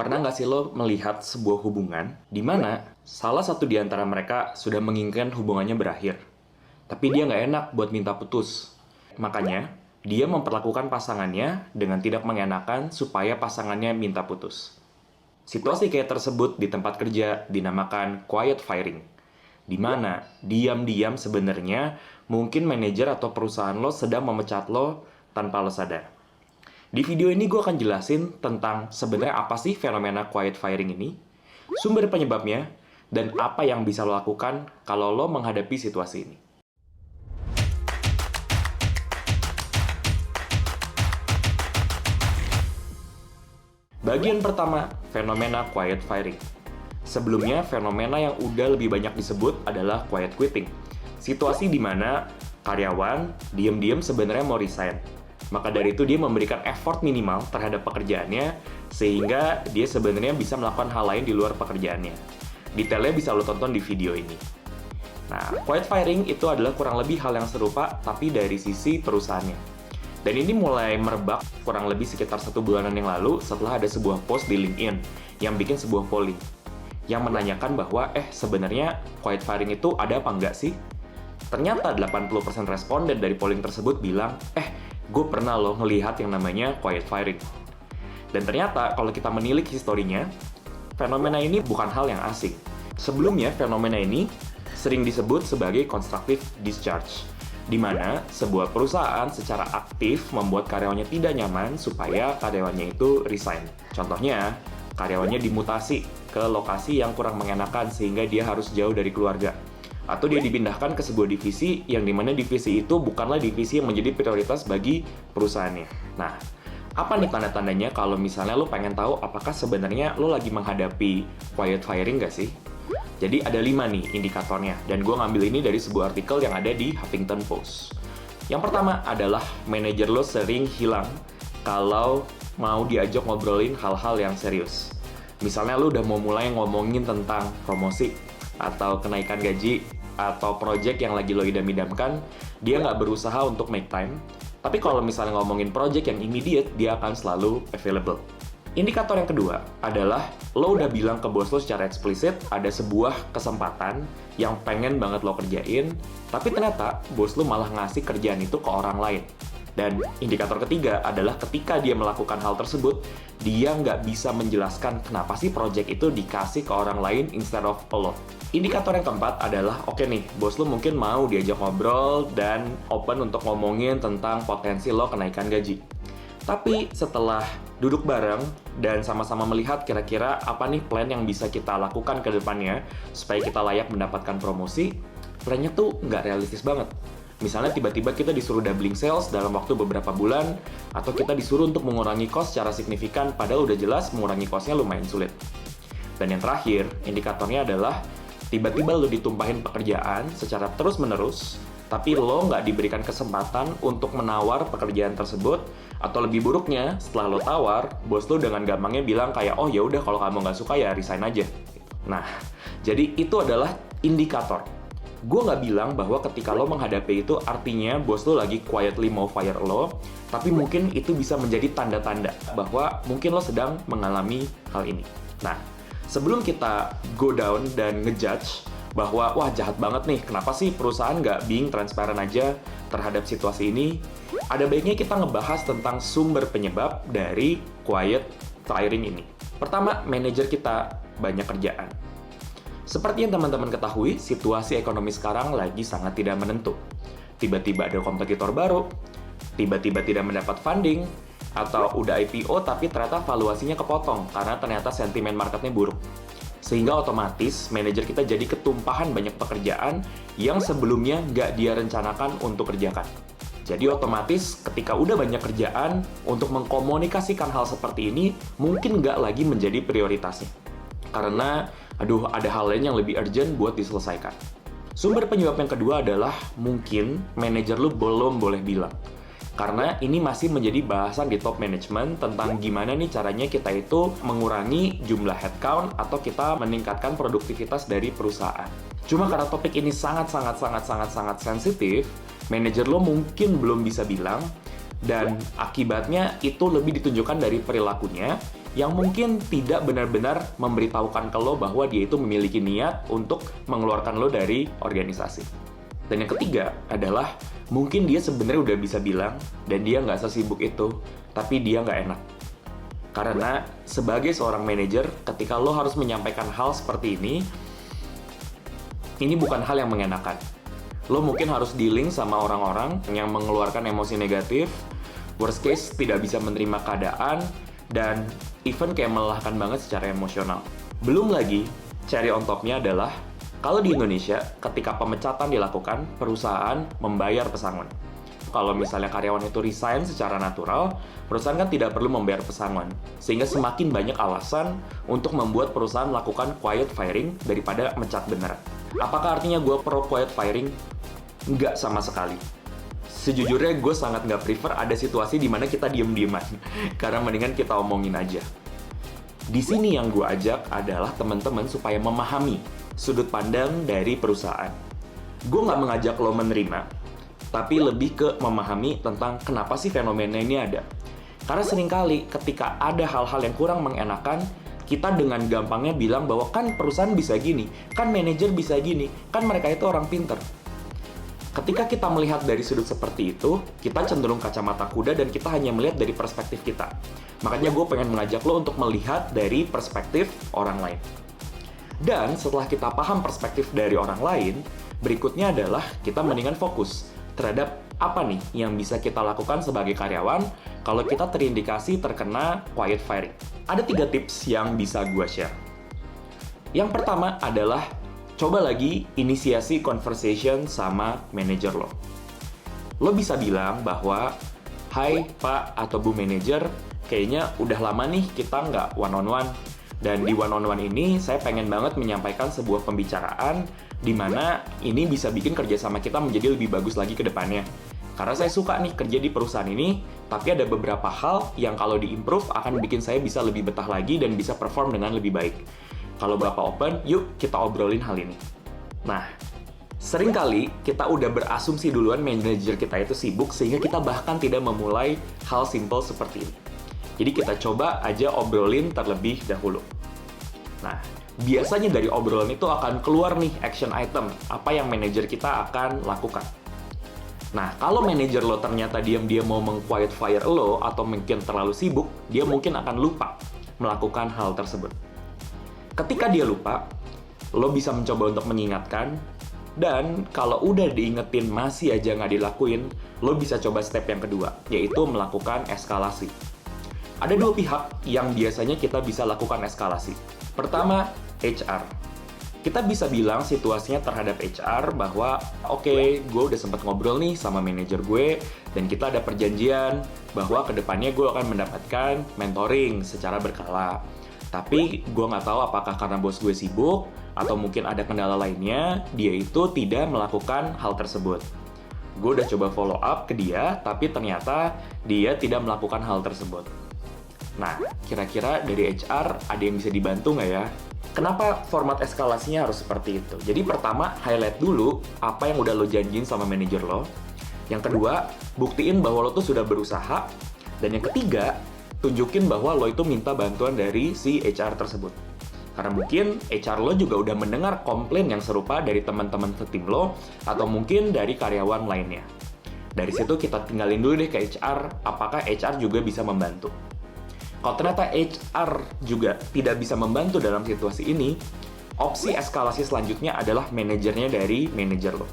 Pernah nggak sih lo melihat sebuah hubungan di mana salah satu di antara mereka sudah menginginkan hubungannya berakhir, tapi dia nggak enak buat minta putus. Makanya, dia memperlakukan pasangannya dengan tidak mengenakan supaya pasangannya minta putus. Situasi kayak tersebut di tempat kerja dinamakan quiet firing, di mana diam-diam sebenarnya mungkin manajer atau perusahaan lo sedang memecat lo tanpa lo sadar. Di video ini gue akan jelasin tentang sebenarnya apa sih fenomena quiet firing ini, sumber penyebabnya, dan apa yang bisa lo lakukan kalau lo menghadapi situasi ini. Bagian pertama, fenomena quiet firing. Sebelumnya, fenomena yang udah lebih banyak disebut adalah quiet quitting. Situasi di mana karyawan diam-diam sebenarnya mau resign. Maka dari itu dia memberikan effort minimal terhadap pekerjaannya sehingga dia sebenarnya bisa melakukan hal lain di luar pekerjaannya. Detailnya bisa lo tonton di video ini. Nah, quiet firing itu adalah kurang lebih hal yang serupa tapi dari sisi perusahaannya. Dan ini mulai merebak kurang lebih sekitar 1 bulanan yang lalu setelah ada sebuah post di LinkedIn yang bikin sebuah polling yang menanyakan bahwa sebenarnya quiet firing itu ada apa enggak sih? Ternyata 80% responden dari polling tersebut bilang, gue pernah loh ngelihat yang namanya quiet firing. Dan ternyata kalau kita menilik historinya, fenomena ini bukan hal yang asing. Sebelumnya, fenomena ini sering disebut sebagai constructive discharge, di mana sebuah perusahaan secara aktif membuat karyawannya tidak nyaman supaya karyawannya itu resign. Contohnya, karyawannya dimutasi ke lokasi yang kurang mengenakan sehingga dia harus jauh dari keluarga. Atau dia dipindahkan ke sebuah divisi yang dimana divisi itu bukanlah divisi yang menjadi prioritas bagi perusahaannya. Nah, apa nih tanda-tandanya kalau misalnya lo pengen tahu apakah sebenarnya lo lagi menghadapi quiet firing nggak sih? Jadi ada 5 nih indikatornya, dan gue ngambil ini dari sebuah artikel yang ada di Huffington Post. Yang pertama adalah manajer lo sering hilang kalau mau diajak ngobrolin hal-hal yang serius. Misalnya lo udah mau mulai ngomongin tentang promosi, atau kenaikan gaji, atau project yang lagi lo idam-idamkan, dia nggak berusaha untuk make time. Tapi kalau misalnya ngomongin project yang immediate, dia akan selalu available. Indikator yang kedua adalah lo udah bilang ke bos lo secara eksplisit ada sebuah kesempatan yang pengen banget lo kerjain, tapi ternyata bos lo malah ngasih kerjaan itu ke orang lain. Dan indikator ketiga adalah ketika dia melakukan hal tersebut, dia nggak bisa menjelaskan kenapa sih project itu dikasih ke orang lain instead of lo. Indikator yang keempat adalah, oke nih, bos lo mungkin mau diajak ngobrol dan open untuk ngomongin tentang potensi lo kenaikan gaji. Tapi setelah duduk bareng dan sama-sama melihat kira-kira apa nih plan yang bisa kita lakukan ke depannya supaya kita layak mendapatkan promosi, plannya tuh nggak realistis banget. Misalnya tiba-tiba kita disuruh doubling sales dalam waktu beberapa bulan, atau kita disuruh untuk mengurangi cost secara signifikan, padahal udah jelas mengurangi cost-nya lumayan sulit. Dan yang terakhir, indikatornya adalah tiba-tiba lo ditumpahin pekerjaan secara terus-menerus, tapi lo nggak diberikan kesempatan untuk menawar pekerjaan tersebut, atau lebih buruknya, setelah lo tawar, bos lo dengan gampangnya bilang kayak, oh ya udah kalau kamu nggak suka ya resign aja. Nah, jadi itu adalah indikator. Gue nggak bilang bahwa ketika lo menghadapi itu artinya bos lo lagi quietly mau fire lo, tapi mungkin itu bisa menjadi tanda-tanda bahwa mungkin lo sedang mengalami hal ini. Nah, sebelum kita go down dan ngejudge bahwa wah jahat banget nih, kenapa sih perusahaan nggak being transparent aja terhadap situasi ini, ada baiknya kita ngebahas tentang sumber penyebab dari quiet firing ini. Pertama, manajer kita banyak kerjaan. Seperti yang teman-teman ketahui, situasi ekonomi sekarang lagi sangat tidak menentu. Tiba-tiba ada kompetitor baru, tiba-tiba tidak mendapat funding, atau udah IPO tapi ternyata valuasinya kepotong karena ternyata sentimen marketnya buruk. Sehingga otomatis manajer kita jadi ketumpahan banyak pekerjaan yang sebelumnya nggak dia rencanakan untuk kerjakan. Jadi otomatis ketika udah banyak kerjaan, untuk mengkomunikasikan hal seperti ini mungkin nggak lagi menjadi prioritasnya. Karena ada hal lain yang lebih urgent buat diselesaikan. Sumber penyebab yang kedua adalah mungkin manajer lu belum boleh bilang. Karena ini masih menjadi bahasan di top management tentang gimana nih caranya kita itu mengurangi jumlah headcount atau kita meningkatkan produktivitas dari perusahaan. Cuma karena topik ini sangat sensitif, manajer lo mungkin belum bisa bilang, dan akibatnya itu lebih ditunjukkan dari perilakunya yang mungkin tidak benar-benar memberitahukan ke lo bahwa dia itu memiliki niat untuk mengeluarkan lo dari organisasi. Dan yang ketiga adalah mungkin dia sebenarnya udah bisa bilang dan dia nggak sesibuk itu, tapi dia nggak enak. Karena sebagai seorang manajer, ketika lo harus menyampaikan hal seperti ini bukan hal yang mengenakan. Lo mungkin harus dealing sama orang-orang yang mengeluarkan emosi negatif, worst case tidak bisa menerima keadaan, dan even kayak melelahkan banget secara emosional. Belum lagi, cherry on top-nya adalah, kalau di Indonesia, ketika pemecatan dilakukan, perusahaan membayar pesangon. Kalau misalnya karyawan itu resign secara natural, perusahaan kan tidak perlu membayar pesangon. Sehingga semakin banyak alasan untuk membuat perusahaan melakukan quiet firing daripada mecat beneran. Apakah artinya gue pro quiet firing? Nggak sama sekali. Sejujurnya gue sangat nggak prefer ada situasi di mana kita diem-dieman. Karena mendingan kita omongin aja. Di sini yang gue ajak adalah teman-teman supaya memahami sudut pandang dari perusahaan. Gue nggak mengajak lo menerima, tapi lebih ke memahami tentang kenapa sih fenomena ini ada. Karena seringkali ketika ada hal-hal yang kurang mengenakan, kita dengan gampangnya bilang bahwa kan perusahaan bisa gini, kan manajer bisa gini, kan mereka itu orang pinter. Ketika kita melihat dari sudut seperti itu, kita cenderung kacamata kuda dan kita hanya melihat dari perspektif kita. Makanya gue pengen mengajak lo untuk melihat dari perspektif orang lain. Dan setelah kita paham perspektif dari orang lain, berikutnya adalah kita mendingan fokus terhadap apa nih yang bisa kita lakukan sebagai karyawan kalau kita terindikasi terkena quiet firing. Ada 3 tips yang bisa gue share. Yang pertama adalah coba lagi inisiasi conversation sama manajer lo. Lo bisa bilang bahwa, "Hai Pak atau Bu Manager, kayaknya udah lama nih kita nggak one-on-one. Dan di one-on-one ini saya pengen banget menyampaikan sebuah pembicaraan di mana ini bisa bikin kerjasama kita menjadi lebih bagus lagi ke depannya. Karena saya suka nih kerja di perusahaan ini, tapi ada beberapa hal yang kalau di-improve akan bikin saya bisa lebih betah lagi dan bisa perform dengan lebih baik. Kalau Bapak open, yuk kita obrolin hal ini." Nah, seringkali kita udah berasumsi duluan manajer kita itu sibuk sehingga kita bahkan tidak memulai hal simple seperti ini. Jadi kita coba aja obrolin terlebih dahulu. Nah, biasanya dari obrolan itu akan keluar nih action item, apa yang manajer kita akan lakukan. Nah, kalau manajer lo ternyata diam-diam mau meng-quiet fire lo atau mungkin terlalu sibuk, dia mungkin akan lupa melakukan hal tersebut. Ketika dia lupa, lo bisa mencoba untuk mengingatkan, dan kalau udah diingetin masih aja nggak dilakuin, lo bisa coba step yang kedua, yaitu melakukan eskalasi. Ada 2 pihak yang biasanya kita bisa lakukan eskalasi. Pertama, HR. Kita bisa bilang situasinya terhadap HR bahwa, oke, gue udah sempat ngobrol nih sama manajer gue, dan kita ada perjanjian bahwa kedepannya gue akan mendapatkan mentoring secara berkala. Tapi gue nggak tahu apakah karena bos gue sibuk, atau mungkin ada kendala lainnya, dia itu tidak melakukan hal tersebut. Gue udah coba follow up ke dia, tapi ternyata dia tidak melakukan hal tersebut. Nah, kira-kira dari HR ada yang bisa dibantu nggak ya? Kenapa format eskalasinya harus seperti itu? Jadi pertama, highlight dulu apa yang udah lo janjiin sama manajer lo. Yang kedua, buktiin bahwa lo tuh sudah berusaha. Dan yang ketiga, tunjukin bahwa lo itu minta bantuan dari si HR tersebut. Karena mungkin HR lo juga udah mendengar komplain yang serupa dari teman-teman setim lo, atau mungkin dari karyawan lainnya. Dari situ kita tinggalin dulu deh ke HR, apakah HR juga bisa membantu. Kalau ternyata HR juga tidak bisa membantu dalam situasi ini, opsi eskalasi selanjutnya adalah manajernya dari manajer lo.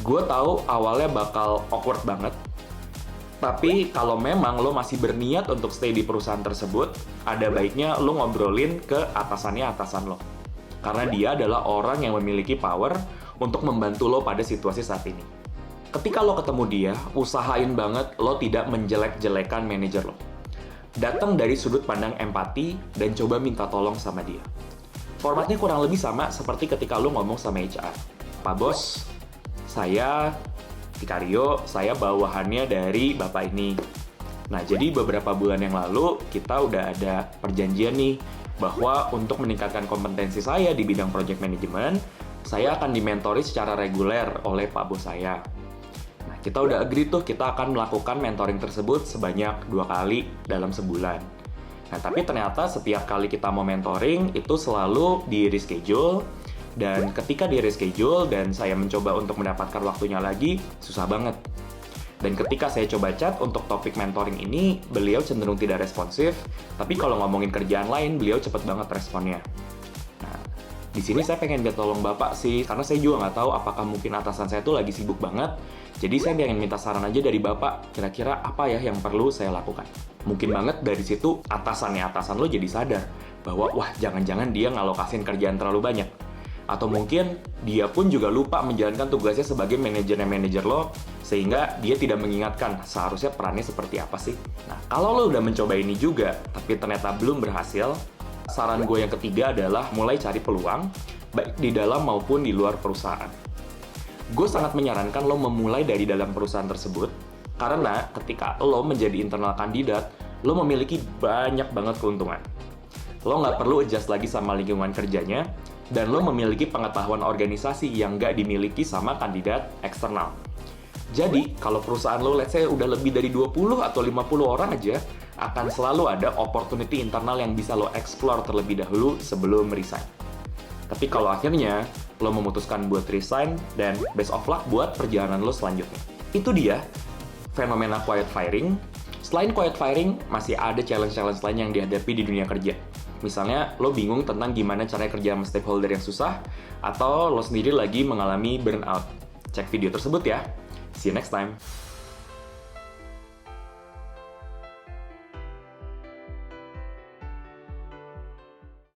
Gue tahu awalnya bakal awkward banget, tapi kalau memang lo masih berniat untuk stay di perusahaan tersebut, ada baiknya lo ngobrolin ke atasan lo. Karena dia adalah orang yang memiliki power untuk membantu lo pada situasi saat ini. Ketika lo ketemu dia, usahain banget lo tidak menjelek-jelekan manajer lo. Datang dari sudut pandang empati dan coba minta tolong sama dia. Formatnya kurang lebih sama seperti ketika lo ngomong sama HR. "Pak Bos, saya Ikario, saya bawahannya dari Bapak ini. Nah, jadi beberapa bulan yang lalu kita udah ada perjanjian nih bahwa untuk meningkatkan kompetensi saya di bidang project management, saya akan dimentori secara reguler oleh Pak Bos saya. Nah, kita udah agree tuh kita akan melakukan mentoring tersebut sebanyak 2 kali dalam sebulan. Nah, tapi ternyata setiap kali kita mau mentoring, itu selalu di reschedule, dan ketika di reschedule dan saya mencoba untuk mendapatkan waktunya lagi, susah banget. Dan ketika saya coba chat untuk topik mentoring ini, beliau cenderung tidak responsif, tapi kalau ngomongin kerjaan lain, beliau cepet banget responnya. Nah, di sini saya pengen minta tolong Bapak sih, karena saya juga nggak tahu apakah mungkin atasan saya tuh lagi sibuk banget. Jadi saya pengen minta saran aja dari Bapak, kira-kira apa ya yang perlu saya lakukan. Mungkin banget dari situ atasan lo jadi sadar bahwa wah jangan-jangan dia ngalokasin kerjaan terlalu banyak. Atau mungkin dia pun juga lupa menjalankan tugasnya sebagai manajer lo, sehingga dia tidak mengingatkan seharusnya perannya seperti apa sih. Nah, kalau lo udah mencoba ini juga, tapi ternyata belum berhasil, saran gue yang ketiga adalah mulai cari peluang, baik di dalam maupun di luar perusahaan. Gue sangat menyarankan lo memulai dari dalam perusahaan tersebut, karena ketika lo menjadi internal kandidat, lo memiliki banyak banget keuntungan. Lo nggak perlu adjust lagi sama lingkungan kerjanya, dan lo memiliki pengetahuan organisasi yang nggak dimiliki sama kandidat eksternal. Jadi, kalau perusahaan lo, let's say, udah lebih dari 20 atau 50 orang aja, akan selalu ada opportunity internal yang bisa lo explore terlebih dahulu sebelum resign. Tapi kalau akhirnya, lo memutuskan buat resign, dan best of luck buat perjalanan lo selanjutnya. Itu dia, fenomena quiet firing. Selain quiet firing, masih ada challenge-challenge lain yang dihadapi di dunia kerja. Misalnya, lo bingung tentang gimana cara kerja sama stakeholder yang susah, atau lo sendiri lagi mengalami burnout. Cek video tersebut ya. See you next time.